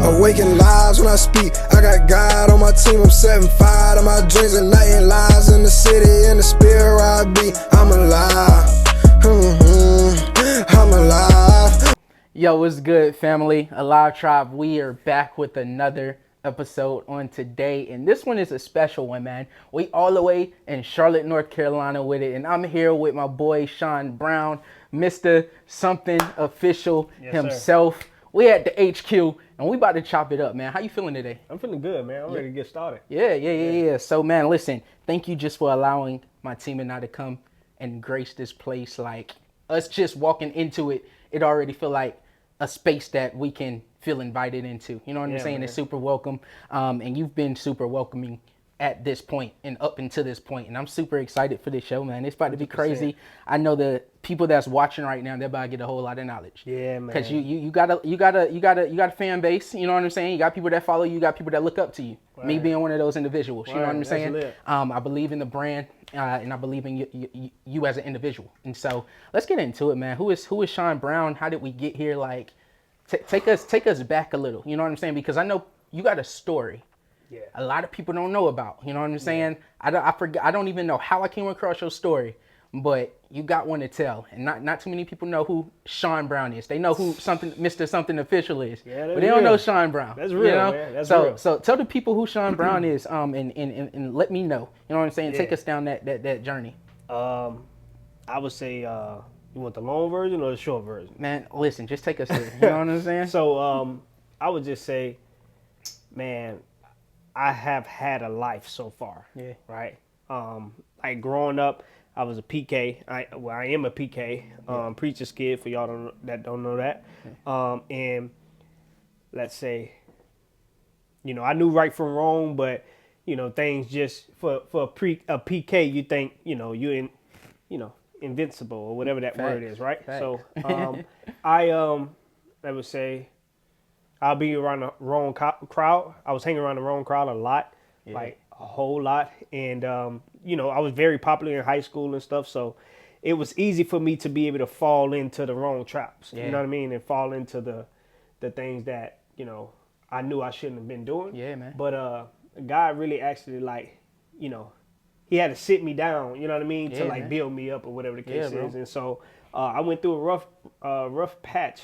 Awaken lives when I speak. I got God on my team, I'm setting fire to my dreams and night and lies in the city, in the spirit where I be. I'm alive. I'm alive. Yo, what's good, family? Alive Tribe, we are back with another episode on today, and this one is a special one, man. We all the way in Charlotte, North Carolina with it, and I'm here with my boy Shawn Brown, Mr. Something Official himself. Sir. We at the HQ, and we about to chop it up, man. How you feeling today? I'm feeling good, man. I'm ready to get started. Yeah. So, man, listen, thank you just for allowing my team and I to come and grace this place. Like, us just walking into it, it already feel like a space that we can feel invited into. You know what I'm saying? Man. It's super welcome. And you've been super welcoming at this point and up until this point. And I'm super excited for this show, man. It's about to be crazy. 100%. I know the people that's watching right now, they're about to get a whole lot of knowledge. Yeah, man. Because you got a fan base, you know what I'm saying? You got people that follow you, got people that look up to you. Right. Me being one of those individuals, you know what I'm saying? I believe in the brand, and I believe in you as an individual. And so let's get into it, man. Who is Shawn Brown? How did we get here? Like, take us back a little. You know what I'm saying? Because I know you got a story. Yeah. A lot of people don't know about. You know what I'm saying? Yeah. I don't even know how I came across your story, but you got one to tell. And not too many people know who Shawn Brown is. They know who Mr. Something Official is, but they don't know Shawn Brown. That's real, man. That's real. So tell the people who Shawn Brown is, and let me know. You know what I'm saying? Yeah. Take us down that journey. I would say, you want the long version or the short version? Man, listen, just take us there. You know what I'm saying? So I would just say, man, I have had a life so far. Yeah. Right. Like growing up, I was a PK. I am a PK, preacher's kid for y'all that don't know that. And let's say, I knew right from wrong, but things just for a PK, you think you're invincible or whatever that word is, right? Fact. So I would say I'll be around the wrong crowd. I was hanging around the wrong crowd a lot, like a whole lot. And, I was very popular in high school and stuff. So it was easy for me to be able to fall into the wrong traps, you know what I mean? And fall into the things that, I knew I shouldn't have been doing. Yeah, man. But God really actually, like, he had to sit me down, you know what I mean? To like build me up or whatever the case is. And so I went through a rough patch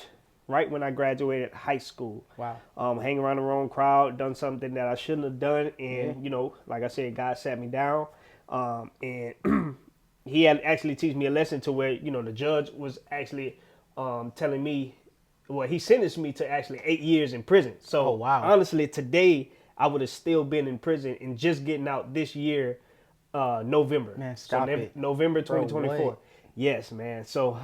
right when I graduated high school. Wow. Hanging around the wrong crowd, done something that I shouldn't have done. And, like I said, God sat me down. And he had actually teach me a lesson to where, the judge was actually telling me, well, he sentenced me to actually 8 years in prison. So honestly, today I would have still been in prison and just getting out this year, November. Man, stop it. November 2024. Yes, man. So,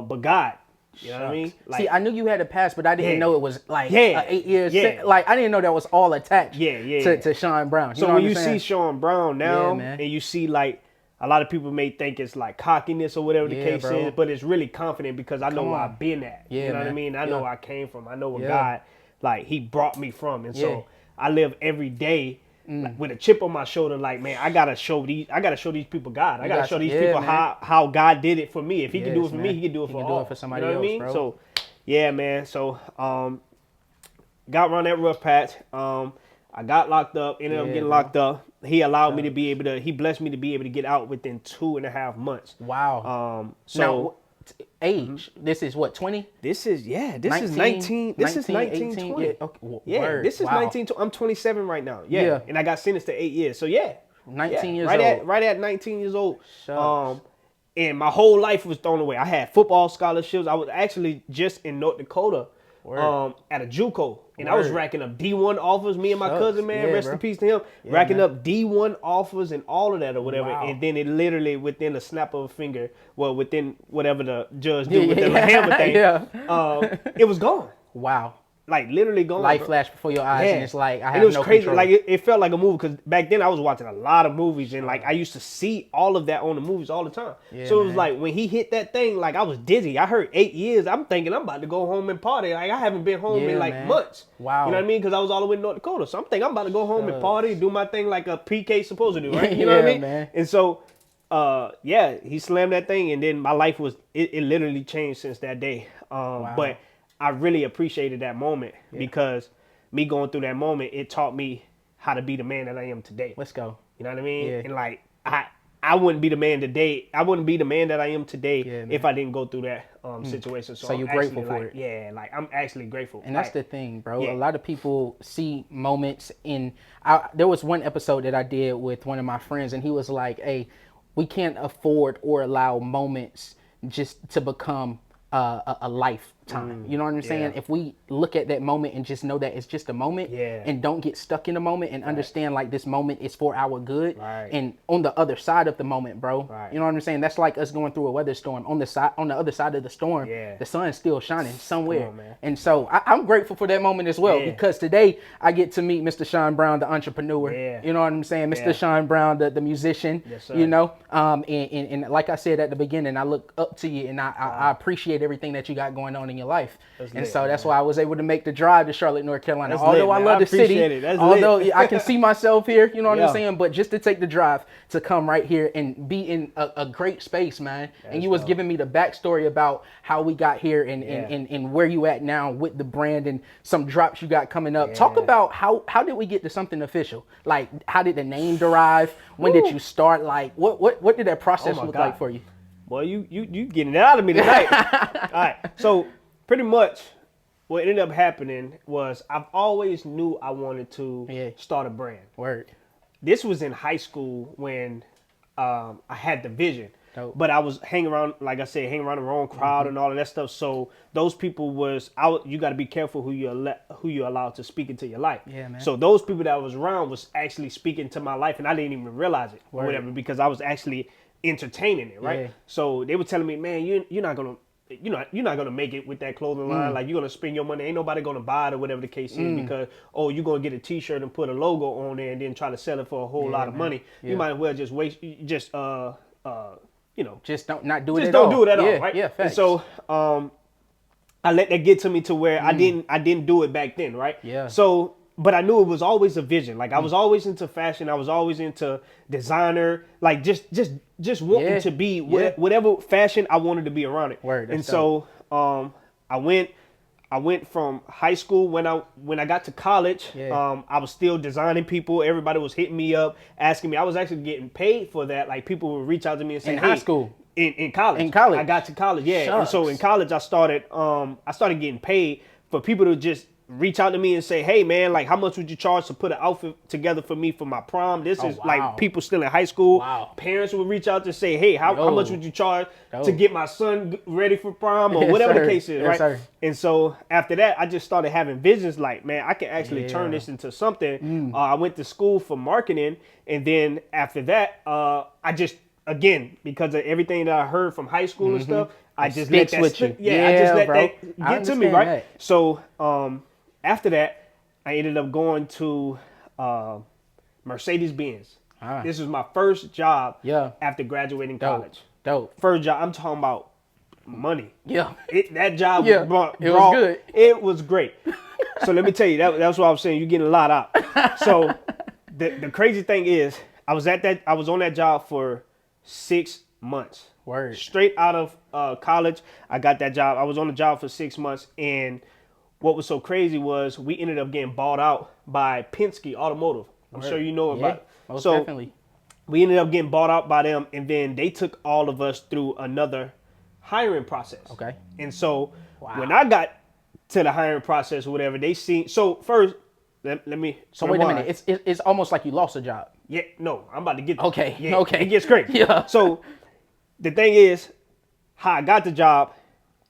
but God, you know what I mean? Like, see, I knew you had a past, but I didn't know it was like 8 years. Like, I didn't know that was all attached to Shawn Brown. So when you see Shawn Brown now, and you see like a lot of people may think it's like cockiness or whatever the case is, but it's really confident because I know where I've been at. You know what I mean? I know where I came from. I know where God, like, he brought me from. And so I live every day with a chip on my shoulder, like, man, I gotta show these people God. I gotta show these people how God did it for me. If he can do it for me, he can do it for all. For somebody else, bro. So, yeah, man. So, got around that rough patch. I got locked up. Ended up getting locked up. He allowed me to be able to. He blessed me to be able to get out within 2.5 months. Wow. So. Now, age. This is what, 20? This is 19. This is 19, 20. Yeah, okay. This is 19. I'm 27 right now. Yeah. And I got sentenced to 8 years. So 19 years old. Right at 19 years old. And my whole life was thrown away. I had football scholarships. I was actually just in North Dakota at a JUCO. And I was racking up D1 offers, me and my cousin, man, rest in peace to him, racking up D1 offers and all of that or whatever. Wow. And then it literally, within a snap of a finger, within whatever the judge do with the hammer thing, it was gone. Wow. Like, literally gone. Light flashed before your eyes, and it's like, I have no control. It was crazy. Like, it felt like a movie, because back then I was watching a lot of movies, and like, I used to see all of that on the movies all the time. So it was like, when he hit that thing, like, I was dizzy. I heard 8 years. I'm thinking I'm about to go home and party. Like, I haven't been home in like months. Wow. You know what I mean? Because I was all the way in North Dakota. So I'm thinking I'm about to go home and party, do my thing like a PK supposed to do, right? You know what I mean? Man. And so, he slammed that thing, and then my life was, it literally changed since that day. But I really appreciated that moment because me going through that moment, it taught me how to be the man that I am today. Let's go. You know what I mean? Yeah. And like I wouldn't be the man today. I wouldn't be the man that I am today if I didn't go through that situation. So you're grateful for it. Yeah, like I'm actually grateful. And that's the thing, bro. Yeah. A lot of people see moments in. There was one episode that I did with one of my friends, and he was like, "Hey, we can't afford or allow moments just to become a lifetime." You know what I'm saying? If we look at that moment and just know that it's just a moment, and don't get stuck in the moment and understand like this moment is for our good, and on the other side of the moment, bro, you know what I'm saying? That's like us going through a weather storm. On the other side of the storm, the sun's still shining somewhere. On, and so I'm grateful for that moment as well, because today I get to meet Mr. Shawn Brown, the entrepreneur. You know what I'm saying? Mr. Shawn Brown, the musician. You know, and like I said at the beginning, I look up to you, and I appreciate everything that you got going on in your life. And so that's why I was able to make the drive to Charlotte, North Carolina. Although I love the city, although I can see myself here, you know what I'm saying? But just to take the drive to come right here and be in a great space, man. And you was giving me the backstory about how we got here and where you at now with the brand and some drops you got coming up. Talk about how did we get to something official? Like, how did the name derive? When did you start? Like, what did that process look like for you? Well, you getting it out of me tonight. All right, so pretty much what ended up happening was I've always knew I wanted to start a brand. Word. This was in high school when I had the vision. Dope. But I was hanging around, like I said, hanging around the wrong crowd and all of that stuff. So those people you got to be careful who you allow to speak into your life. Yeah, man. So those people that I was around was actually speaking to my life, and I didn't even realize it or whatever, because I was actually entertaining it, right? So they were telling me, man, you're not gonna make it with that clothing line. Like, you're gonna spend your money, ain't nobody gonna buy it or whatever the case is, because you're gonna get a T-shirt and put a logo on there and then try to sell it for a whole lot of money. You might as well just just not do it just at don't all. do it at all, right? Yeah, facts. And so I let that get to me to where I didn't do it back then, right? Yeah. So, but I knew it was always a vision. Like, I was always into fashion. I was always into designer. Like, just wanting to be whatever fashion I wanted to be around it. Word, and so I went from high school when I got to college. I was still designing people. Everybody was hitting me up, asking me. I was actually getting paid for that. Like, people would reach out to me and say, in high school. In college. In college. I got to college, yeah. Shucks. And so in college I started getting paid for people to just reach out to me and say, hey man, like, how much would you charge to put an outfit together for me for my prom? This is like people still in high school. Parents would reach out to say, hey, how much would you charge to get my son ready for prom, or whatever the case is, right? Sir. And so after that, I just started having visions like, man, I can actually turn this into something. I went to school for marketing, and then after that, I just, again, because of everything that I heard from high school and stuff, I just let that slip. I just let that get to me, right? So after that, I ended up going to Mercedes-Benz. This was my first job after graduating college. Dope. First job. I'm talking about money. Yeah. That job was good. It was great. So let me tell you, that's what I was saying. You're getting a lot out. So the crazy thing is, I was on that job for 6 months. Word. Straight out of college, I got that job. I was on the job for 6 months, and what was so crazy was we ended up getting bought out by Penske Automotive. I'm sure you know about it. Most definitely. We ended up getting bought out by them, and then they took all of us through another hiring process. Okay. And so when I got to the hiring process or whatever, they seen. So first, let me. So wait a minute. It's almost like you lost a job. Yeah. No, I'm about to get. Okay. Yeah, okay. It gets crazy. Yeah. So the thing is, how I got the job,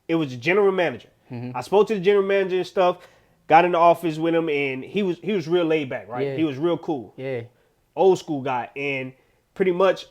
it was the general manager. I spoke to the general manager and stuff, got in the office with him, and he was real laid back, right? Yeah. He was real cool. Yeah. Old school guy. And pretty much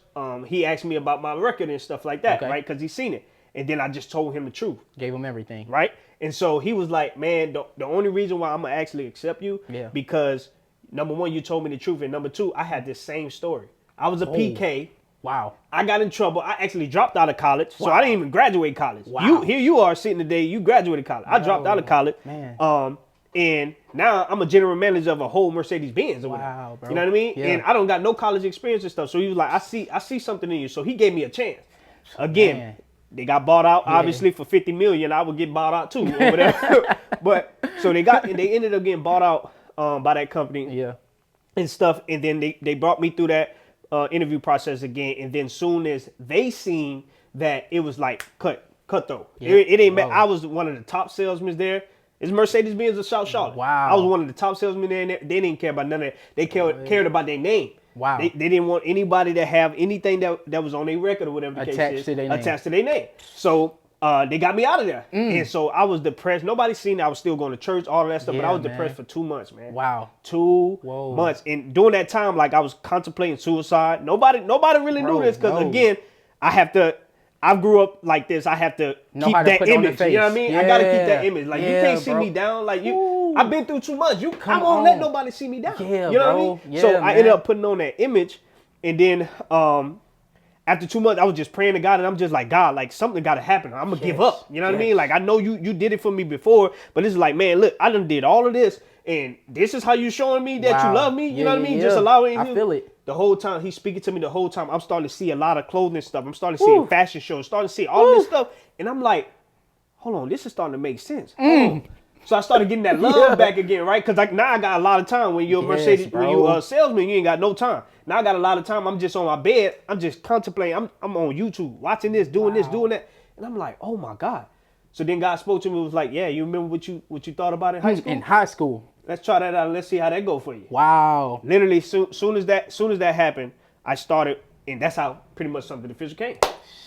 he asked me about my record and stuff like that, right? Because he seen it. And then I just told him the truth. Gave him everything. Right? And so he was like, man, the only reason why I'm going to actually accept you, because number one, you told me the truth. And number two, I had this same story. I was a PK. Wow. I got in trouble. I actually dropped out of college. So I didn't even graduate college. Wow. Here you are sitting today. You graduated college. I dropped out of college. Man. And now I'm a general manager of a whole Mercedes-Benz. Wow, bro. You know what I mean? Yeah. And I don't got no college experience and stuff. So he was like, I see something in you. So he gave me a chance. Again, they got bought out, obviously, for $50 million. I would get bought out too, or whatever. But so they ended up getting bought out by that company. Yeah. And stuff. And then they brought me through that interview process again. And then soon as they seen that it was like cutthroat. Yeah. It ain't matter. I was one of the top salesmen there. It's Mercedes-Benz of South Charlotte. Wow. I was one of the top salesmen there. They didn't care about none of that. They cared about their name. Wow. They didn't want anybody to have anything that was on their record or whatever the case is attached to their name. So they got me out of there. And so I was depressed. Nobody seen I was still going to church, all of that stuff, but I was depressed for 2 months, man. Wow. 2 months. And during that time, like I was contemplating suicide. Nobody really knew this because again, I grew up like this. I have to keep that image. You know what I mean? I got to keep that image. Like you can't see me down. Like I've been through too much. I won't let nobody see me down. Yeah, you know what I mean? Yeah, so I ended up putting on that image, and then after 2 months, I was just praying to God, and I'm just like, God, like something got to happen. I'm gonna give up. You know what I mean? Like I know you did it for me before, but it's like, man, look, I done did all of this, and this is how you showing me that you love me. You know what I mean? Just allow it. I feel it. The whole time he's speaking to me, the whole time I'm starting to see a lot of clothing stuff. I'm starting to see fashion shows, starting to see all of this stuff, and I'm like, hold on, this is starting to make sense. So I started getting that love back again, right? Because now I got a lot of time. When you're a Mercedes, when you're a salesman, you ain't got no time. Now I got a lot of time. I'm just on my bed. I'm just contemplating. I'm on YouTube, watching this, doing this, doing that, and I'm like, oh my God. So then God spoke to me. Was like, yeah, you remember what you thought about in high school? In high school. Let's try that out and let's see how that go for you. Wow. Literally, soon as that happened, I started, and that's how pretty much something official came.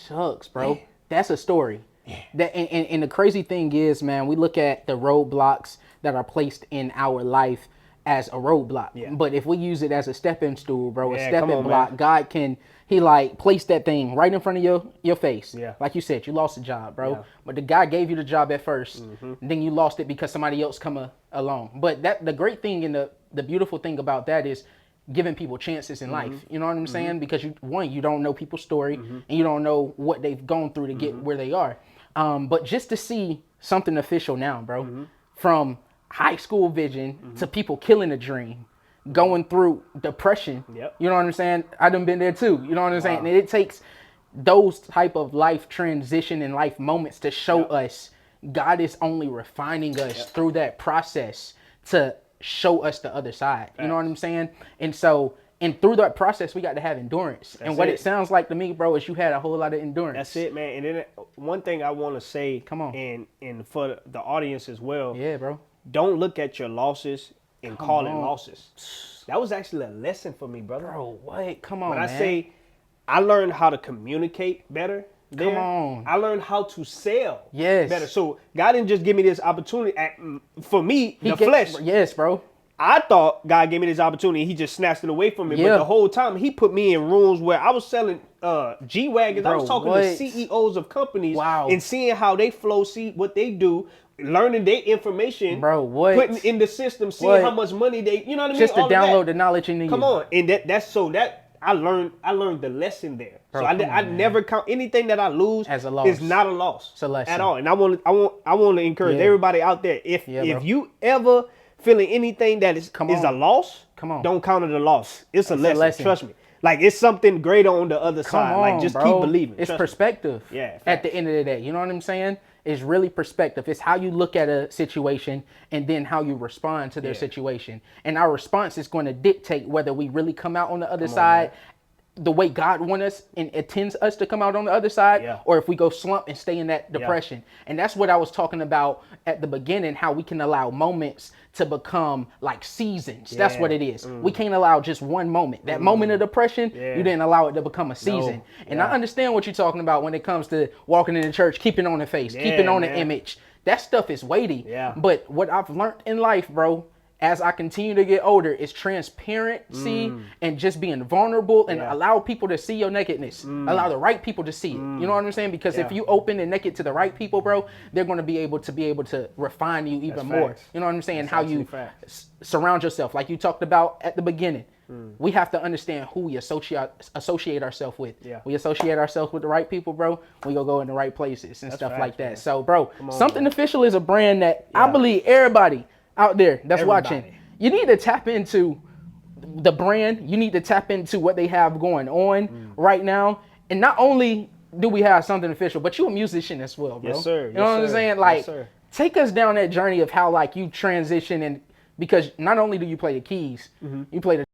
Shucks, bro. Man. That's a story. Yeah. That and the crazy thing is, man, we look at the roadblocks that are placed in our life as a roadblock. Yeah. But if we use it as a stepping stool, bro, a stepping block, man. God can, he like place that thing right in front of your face. Yeah. Like you said, you lost a job, bro. Yeah. But the guy gave you the job at first. And then you lost it because somebody else come along. But the great thing and the beautiful thing about that is giving people chances in life. You know what I'm saying? Because you don't know people's story and you don't know what they've gone through to get where they are. But just to see something official now, bro, from high school vision to people killing a dream, going through depression. Yep. You know what I'm saying? I done been there too. You know what I'm saying? And it takes those type of life transition and life moments to show us God is only refining us through that process to show us the other side. You know what I'm saying? And so, and through that process, we got to have endurance. And what it sounds like to me, bro, is you had a whole lot of endurance. That's it, man. And then one thing I want to say, come on, and for the audience as well. Yeah, bro. Don't look at your losses and call it losses. That was actually a lesson for me, brother. Bro, what? Come on, man. When I say I learned how to communicate better there. Come on. I learned how to sell better. So God didn't just give me this opportunity for me, flesh. Yes, bro. I thought God gave me this opportunity. He just snatched it away from me. But the whole time, he put me in rooms where I was selling G-Wagons. I was talking to CEOs of companies and seeing how they flow, see what they do, learning their information, putting in the system, seeing how much money they, you know what I mean? Just to download the knowledge in you. Come on. And that I learned the lesson there. Bro, so I never count anything that I lose as a loss. Is not a loss. It's a lesson at all. And I want to encourage everybody out there, if you ever feeling anything that is a loss, don't count it a loss. It's a lesson. Trust me. Like it's something greater on the other side. Like just keep believing. It's perspective. Yeah. At the end of the day, you know what I'm saying? It's really perspective. It's how you look at a situation and then how you respond to their situation. And our response is going to dictate whether we really come out on the other side the way God wants us and intends us to come out on the other side, or if we go slump and stay in that depression. And that's what I was talking about at the beginning, how we can allow moments to become like seasons. That's what it is. We can't allow just one moment. That moment of depression, you didn't allow it to become a season. And I understand what you're talking about when it comes to walking in the church, keeping on the face, keeping on the image. That stuff is weighty. But what I've learned in life, bro, as I continue to get older, is transparency and just being vulnerable and allow people to see your nakedness. Allow the right people to see it. You know what I'm saying? Because if you open and naked to the right people, bro, they're going to be able to refine you even more. You know what I'm saying? How you surround yourself, like you talked about at the beginning. We have to understand who we associate ourselves with. We associate ourselves with the right people, bro. We go in the right places and stuff like that. Man. So, bro, Something Official is a brand that I believe everybody out there that's watching, you need to tap into the brand. You need to tap into what they have going on right now. And not only do we have Something Official, but you're a musician as well, bro. Yes, sir. You know what I'm saying? Like, take us down that journey of how like you transition and because not only do you play the keys, you play the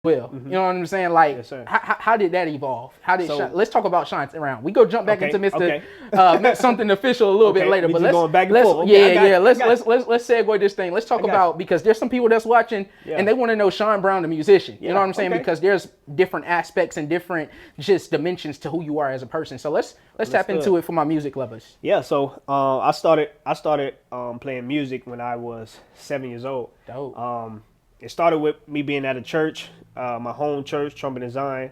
well. You know what I'm saying? Like, yes, how did that evolve? How did let's talk about Shawn around. We go jump back into Mr. Something official a little bit later, but let's going back and let's forth. Okay, let's segue this thing. Let's talk about, because there's some people that's watching and they want to know Shawn Brown, the musician. You know what I'm saying? Because there's different aspects and different just dimensions to who you are as a person. So let's tap into it for my music lovers. Yeah, so I started playing music when I was 7 years old. Dope. It started with me being at a church, my home church, Trumpet and Zion.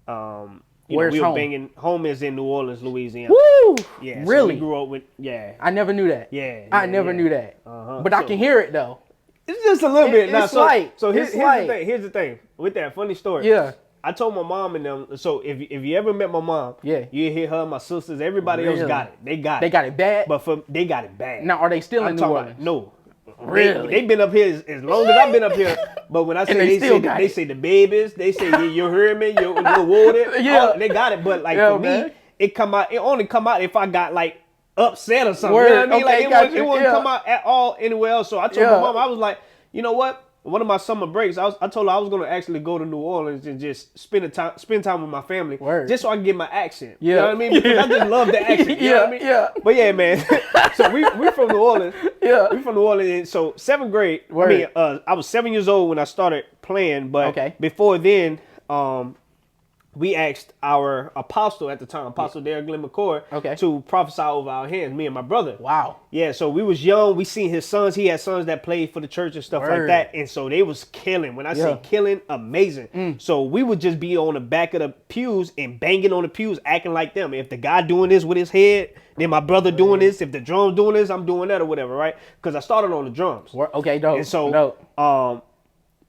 Where's we were home? banging. Home is in New Orleans, Louisiana. Woo! Yeah, Really? So we grew up with I never knew that. I never knew that. But I can hear it though. It's just a little bit. It's now, light. So here's It's the light. thing. Here's the thing. With that funny story. Yeah. I told my mom and them. So if you ever met my mom, you hear her, my sisters, everybody else got it. They got it. They got it bad. But they got it bad. Now, are they still in New Orleans? No. Really? They've been up here as long as I've been up here. But when I say they say the babies, they say you heard me, you're water. Yeah. They got it. But like for me, it only come out if I got like upset or something. Word. You know what I mean? Okay, Like it wouldn't come out at all anywhere else. So I told my mom, I was like, you know what? One of my summer breaks, I told her I was gonna actually go to New Orleans and just spend time with my family, just so I can get my accent. You know what I mean? Because I just love the accent. You know what I mean? Yeah. But yeah, man. So we're from New Orleans. We're from New Orleans. And so 7th grade. Word. I was 7 years old when I started playing, but before then, we asked our apostle at the time, Apostle Derek Glenn McCoy, to prophesy over our hands, me and my brother. Wow. Yeah, so we was young. We seen his sons. He had sons that played for the church and stuff like that. And so they was killing. When I say killing, amazing. So we would just be on the back of the pews and banging on the pews, acting like them. If the guy doing this with his head, then my brother doing this. If the drum's doing this, I'm doing that or whatever, right? Because I started on the drums. Okay, dope. And so,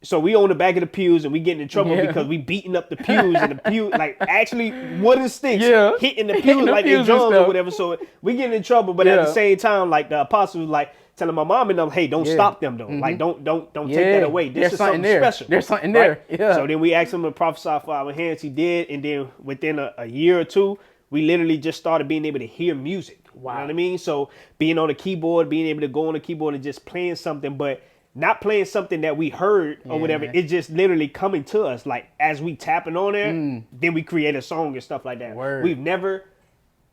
so we on the back of the pews and we getting in trouble because we beating up the pews and the pew, like actually wooden sticks hitting the pews like they drums or whatever. So we getting in trouble, but at the same time, like the apostle was like telling my mom and them, hey, don't stop them though. Like don't take that away. This is something special. There's something there. Yeah. So then we asked him to prophesy for our hands. He did, and then within a year or two, we literally just started being able to hear music. Wow. You know what I mean? So being on the keyboard, being able to go on the keyboard and just playing something, but not playing something that we heard or whatever. Man. It's just literally coming to us. Like as we tapping on there, then we create a song and stuff like that. Word. We've never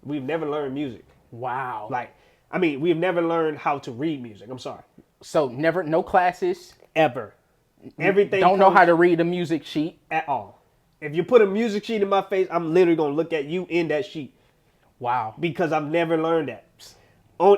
learned music. Wow. Like, I mean, we've never learned how to read music. I'm sorry. So no classes? Ever. Everything. Don't know how to read a music sheet? At all. If you put a music sheet in my face, I'm literally going to look at you in that sheet. Wow. Because I've never learned that.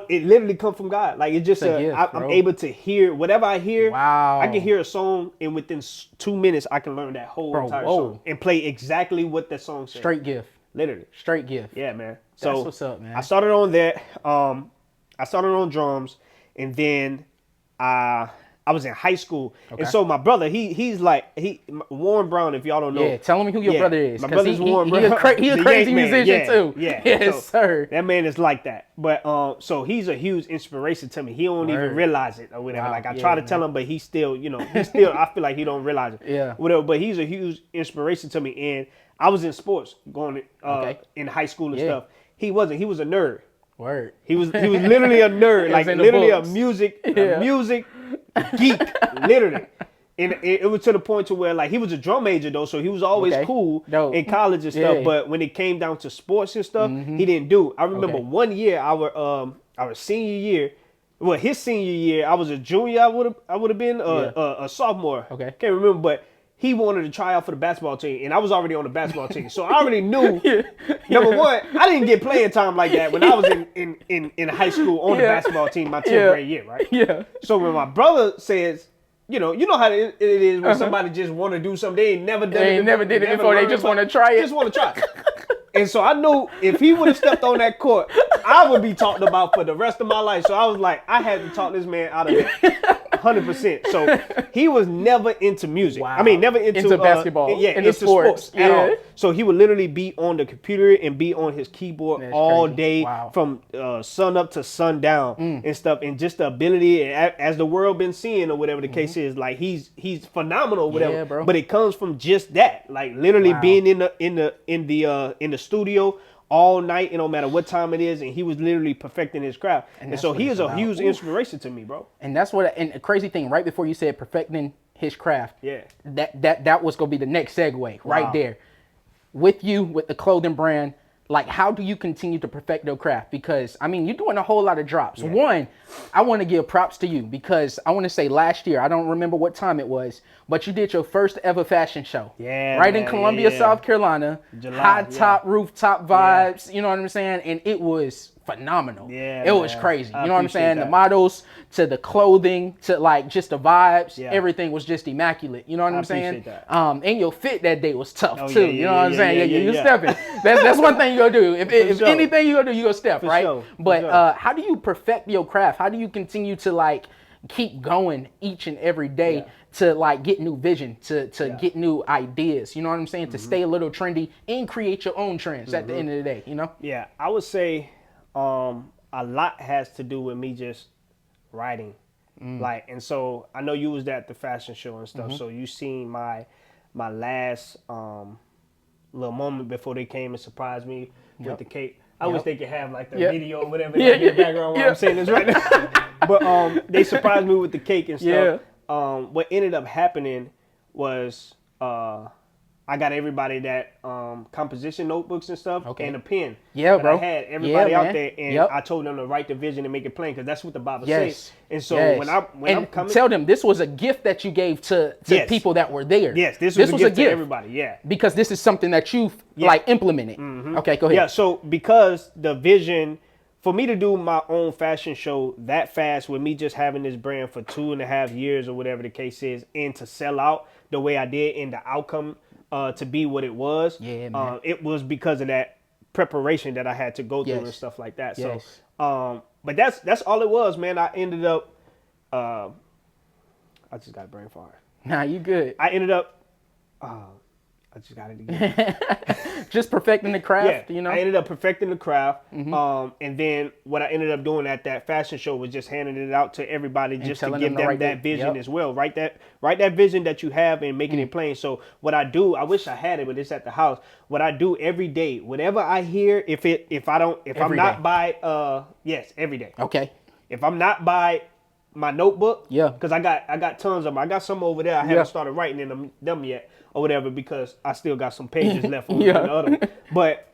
It literally come from God. Like it's just I'm able to hear whatever I hear. Wow. I can hear a song and within 2 minutes I can learn that whole entire song and play exactly what that song says. Straight gift. Literally. Straight gift. Yeah, man. So that's what's up, man. I started on that. I started on drums, and then I was in high school, and so my brother, he's Warren Brown. If y'all don't know, tell me who your brother is. My brother's Warren Brown. He's a crazy musician too. Yeah, yes, sir. That man is like that. But so he's a huge inspiration to me. He don't even realize it or whatever. Wow. Like I try to tell him, but he still, I feel like he don't realize it. Yeah. Whatever. But he's a huge inspiration to me. And I was in sports going in high school and stuff. He wasn't. He was a nerd. Word. He was literally a nerd, like literally a music geek, literally. And it was to the point to where like he was a drum major though, so he was always cool in college and stuff. But when it came down to sports and stuff, he didn't do. I remember one year, our senior year, well his senior year, I was a junior. I would have been a sophomore. Okay, can't remember, but he wanted to try out for the basketball team, and I was already on the basketball team, so I already knew. Number one, I didn't get playing time like that when I was in high school on the basketball team my 10th grade year, right? Yeah. So when my brother says, you know how it is when somebody just want to do something they ain't never done it. They never did it before. They just want to try it. Just want to try it. And so I knew if he would have stepped on that court, I would be talked about for the rest of my life. So I was like, I had to talk this man out of it. 100%. So he was never into music. Wow. I mean, never into basketball. Into sports at all. So he would literally be on the computer and be on his keyboard all day from sun up to sundown and stuff. And just the ability, as the world been seeing or whatever the case is, like he's phenomenal or whatever. Yeah, bro. But it comes from just that, like literally being in the studio all night, no matter what time it is, and he was literally perfecting his craft. And so he is a huge inspiration to me, bro. And that's and a crazy thing, right before you said perfecting his craft, yeah, that was gonna be the next segue right there. With you, with the clothing brand, like, how do you continue to perfect your craft? Because, I mean, you're doing a whole lot of drops. Yeah. One, I want to give props to you because I want to say last year, I don't remember what time it was, but you did your first ever fashion show. Yeah. Right, man, in Columbia, South Carolina. July, high top, rooftop vibes, you know what I'm saying? And it was phenomenal. Yeah. It was crazy. You know what I'm saying? That. The models to the clothing to like just the vibes, everything was just immaculate. You know what I'm saying? That. And your fit that day was tough too. You know what I'm saying? Yeah, you stepping. That's one thing you gonna do. If anything you gonna do, you gonna step, right? Sure. But how do you perfect your craft? How do you continue to like keep going each and every day to like get new vision, to get new ideas? You know what I'm saying? To stay a little trendy and create your own trends at the end of the day, you know? Yeah, I would say a lot has to do with me just writing. Like, and so I know you was at the fashion show and stuff, so you seen my last little moment before they came and surprised me with the cake. I wish they could have like the video or whatever like, in the background while I'm saying this right now. But they surprised me with the cake and stuff. What ended up happening was I got everybody that composition notebooks and stuff and a pen. Yeah, bro. I had everybody out there, and I told them to write the vision and make it plain because that's what the Bible says. And so when I'm coming, tell them this was a gift that you gave to people that were there. Yes, this was a gift to everybody. Yeah, because this is something that you've like implemented. Okay, go ahead. Yeah, so because the vision for me to do my own fashion show that fast with me just having this brand for 2.5 years or whatever the case is, and to sell out the way I did and the outcome to be what it was, it was because of that preparation that I had to go through and stuff like that. So, but that's all it was, man. I ended up, I just got a brain fart. Nah, you good. I ended up, I just got it again. Just perfecting the craft, you know? I ended up perfecting the craft. And then what I ended up doing at that fashion show was just handing it out to everybody just to give them that vision as well. Write that vision that you have and making it plain. So what I do, I wish I had it, but it's at the house. What I do every day, whatever I hear, if I'm not by every day. Okay. If I'm not by my notebook, because I got tons of them. I got some over there. I haven't started writing in them yet or whatever because I still got some pages left on the other one. But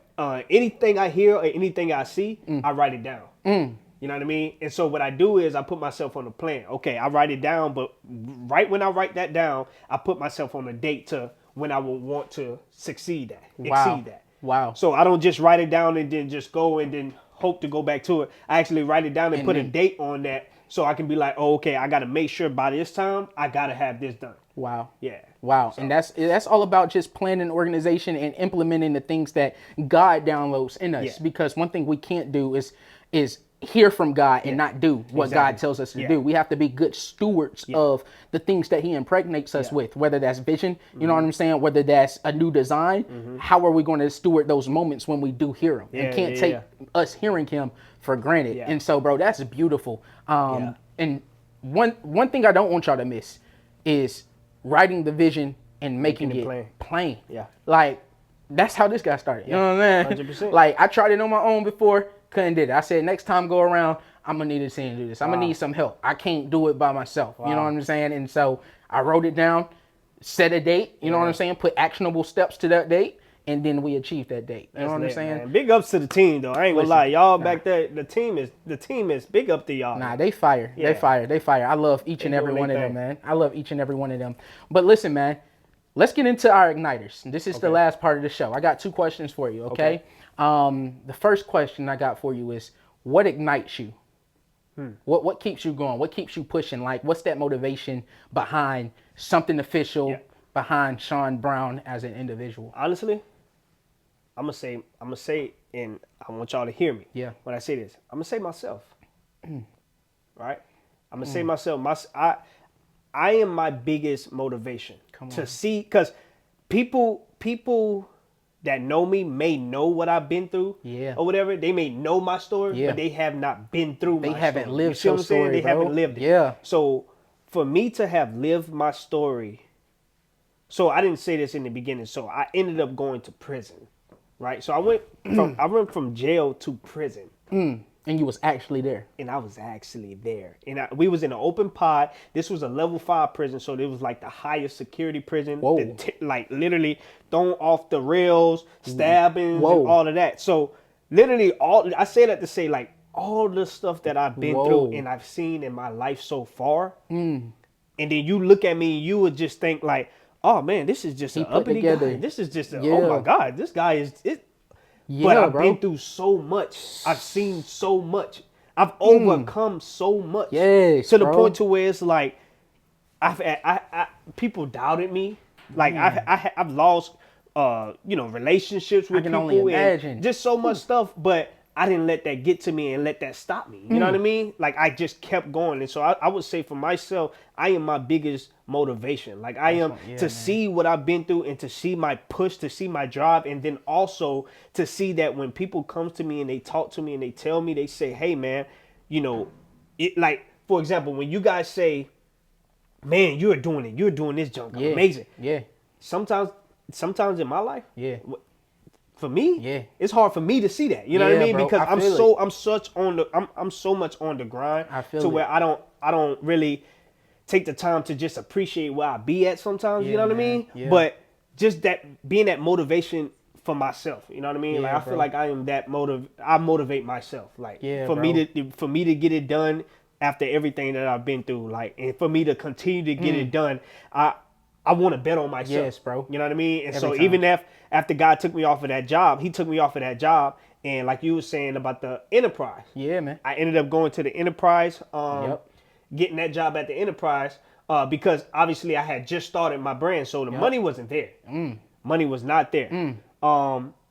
anything I hear or anything I see, I write it down. You know what I mean? And so what I do is I put myself on a plan. Okay, I write it down, but right when I write that down, I put myself on a date to when I will want to exceed that. Wow. So I don't just write it down and then just go and then hope to go back to it. I actually write it down and put a date on that so I can be like, oh, okay, I got to make sure by this time I got to have this done. Wow. Yeah. Wow. So. And that's all about just planning, organization, and implementing the things that God downloads in us. Because one thing we can't do is hear from God and not do what God tells us to do. We have to be good stewards of the things that he impregnates us with, whether that's vision, you know what I'm saying, whether that's a new design. How are we going to steward those moments when we do hear him? And can't take us hearing him for granted. And so, bro, that's beautiful. And one thing I don't want y'all to miss is writing the vision and making it plain. Yeah. Like, that's how this got started. You know what I'm saying? 100%. Like, I tried it on my own before, couldn't do it. I said, next time go around, I'm going to need a team to do this. I'm going to need some help. I can't do it by myself. You know what I'm saying? And so I wrote it down, set a date, you know what I'm saying? Put actionable steps to that date. And then we achieved that date. You know what I'm saying? Man. Big ups to the team, though. I ain't gonna lie, y'all back there. The team is big up to y'all. Nah, they fire. They fire. I love each and every one of them, man. I love each and every one of them. But listen, man, let's get into our igniters. This is the last part of the show. I got 2 questions for you. Okay. The first question I got for you is, what ignites you? What keeps you going? What keeps you pushing? Like, what's that motivation behind something official? Behind Shawn Brown as an individual? Honestly, I'm gonna say, and I want y'all to hear me. Yeah. When I say this, I'm gonna say myself. Right. I'm gonna say myself. I am my biggest motivation to see, because people that know me may know what I've been through, or whatever. They may know my story, but they have not been through my story. They haven't lived your story. They haven't lived it. Yeah. So for me to have lived my story, so I didn't say this in the beginning. So I ended up going to prison. right? So I went from jail to prison. And you was actually there. And I was actually there. And we was in an open pod. This was a level 5 prison, so it was like the highest security prison. Whoa. Like literally thrown off the rails, stabbings, and all of that. So literally I say that to say like all the stuff that I've been through and I've seen in my life so far. And then you look at me, you would just think like, oh man, this is just an uppity guy. This is just oh my God, this guy is it. Yeah, but I've been through so much. I've seen so much. I've overcome so much. Yes, to the point to where it's like, people doubted me. Like I've lost, relationships with people. I can only imagine. Just so much stuff, but I didn't let that get to me and let that stop me. You know what I mean? Like I just kept going. And so I would say for myself, I am my biggest motivation. Like I am to see what I've been through and to see my push, to see my drive. And then also to see that when people come to me and they talk to me and they tell me, they say, hey man, like, for example, when you guys say, man, you're doing this junk. Amazing. Yeah. Sometimes in my life. Yeah. For me, it's hard for me to see that. You know what I mean? Bro, because I'm so much on the grind where I don't really take the time to just appreciate where I be at sometimes. You know what I mean? Yeah. But just that being that motivation for myself. You know what I mean? Like I feel like I am that I motivate myself. Like for me to get it done after everything that I've been through. Like, and for me to continue to get it done, I want to bet on myself. Yes, bro. You know what I mean? And so even after God took me off of that job, he took me off of that job. And like you were saying about the enterprise. Yeah, man. I ended up going to the enterprise, getting that job at the enterprise because obviously I had just started my brand. So the money wasn't there. Money was not there.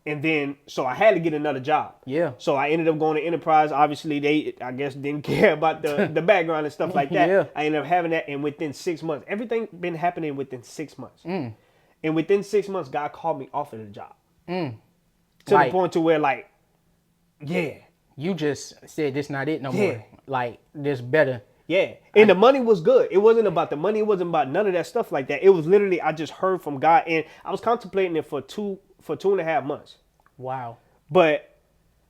And then, so I had to get another job. Yeah. So I ended up going to enterprise. Obviously, they, I guess, didn't care about the background and stuff like that. Yeah. I ended up having that. And within 6 months, everything been happening within 6 months. And within 6 months, God called me off of the job. To the point to where, like, you just said this not it no more. Like, this better. Yeah. And the money was good. It wasn't about the money. It wasn't about none of that stuff like that. It was literally, I just heard from God. And I was contemplating it for 2.5 months. Wow. But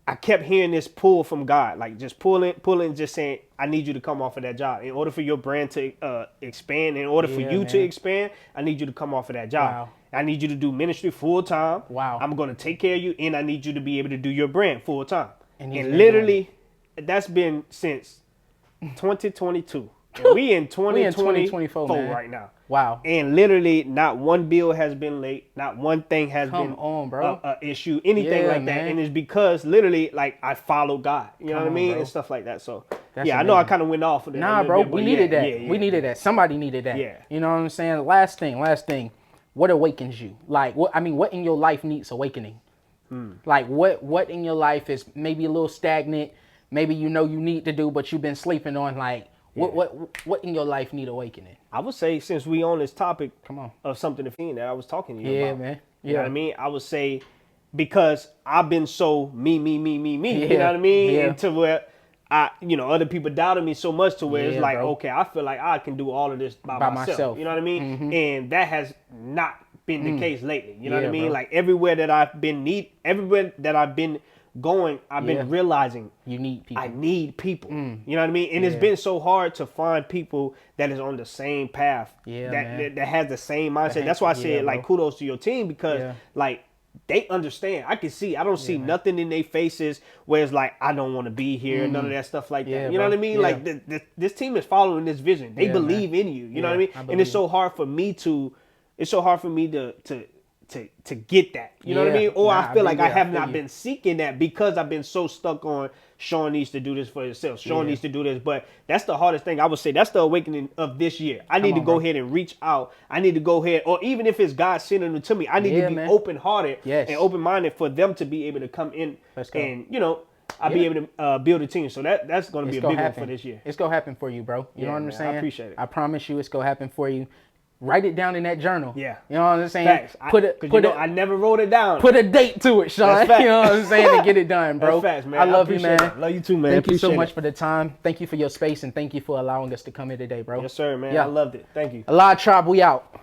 I kept hearing this pull from God, like just pulling, just saying, I need you to come off of that job. In order for your brand to expand, in order for you to expand, I need you to come off of that job. Wow. I need you to do ministry full time. Wow. I'm going to take care of you, and I need you to be able to do your brand full time. And literally, that's been since 2022. And we in 2024 right now. Wow. And literally not one bill has been late. Not one thing has been an issue, anything like that. And it's because literally like I follow God. You know what I mean? Bro. And stuff like that. So that's amazing. I know I kind of went off of that. Nah, bro, we needed that. We needed that. Somebody needed that. Yeah. You know what I'm saying? Last thing. What awakens you? Like what in your life needs awakening? Like what in your life is maybe a little stagnant, maybe you need to do, but you've been sleeping on, like what in your life need awakening? I would say, since we on this topic of something that I was talking to you about. Yeah, man. You know what I mean? I would say, because I've been so me. You know what I mean? Yeah. And to where other people doubted me so much to where it's like, okay, I feel like I can do all of this by myself. You know what I mean? And that has not been the case lately. You know what I mean? Bro. Like everywhere that I've been going, I've been realizing you need people. I need people. You know what I mean? And it's been so hard to find people that is on the same path, that has the same mindset. That's why I said like kudos to your team, because like they understand. I can see. I don't see nothing in their faces where it's like I don't want to be here. None of that stuff like that. You know what I mean? Like this team is following this vision. They believe in you. You know what I mean? And it's so hard for me to. It's so hard for me to get that, you know what I mean? Or I feel like I have not been seeking that because I've been so stuck on Shawn needs to do this for himself. Shawn needs to do this. But that's the hardest thing. I would say that's the awakening of this year. I need to go ahead and reach out. I need to go ahead, or even if it's God sending them to me, I need to be open-hearted and open-minded for them to be able to come in and, I'll be able to build a team. So that's going to be a big one for this year. It's going to happen for you, bro. You know what I'm saying? I appreciate it. I promise you it's going to happen for you. Write it down in that journal. Yeah. You know what I'm saying? Facts. I never wrote it down. Put a date to it, Shawn. You know what I'm saying? To get it done, bro. That's facts, man. I love you, man. Love you too, man. Thank you so much for the time. Thank you for your space, and thank you for allowing us to come here today, bro. Yes, sir, man. I loved it. Thank you. ALIV Tribe, we out.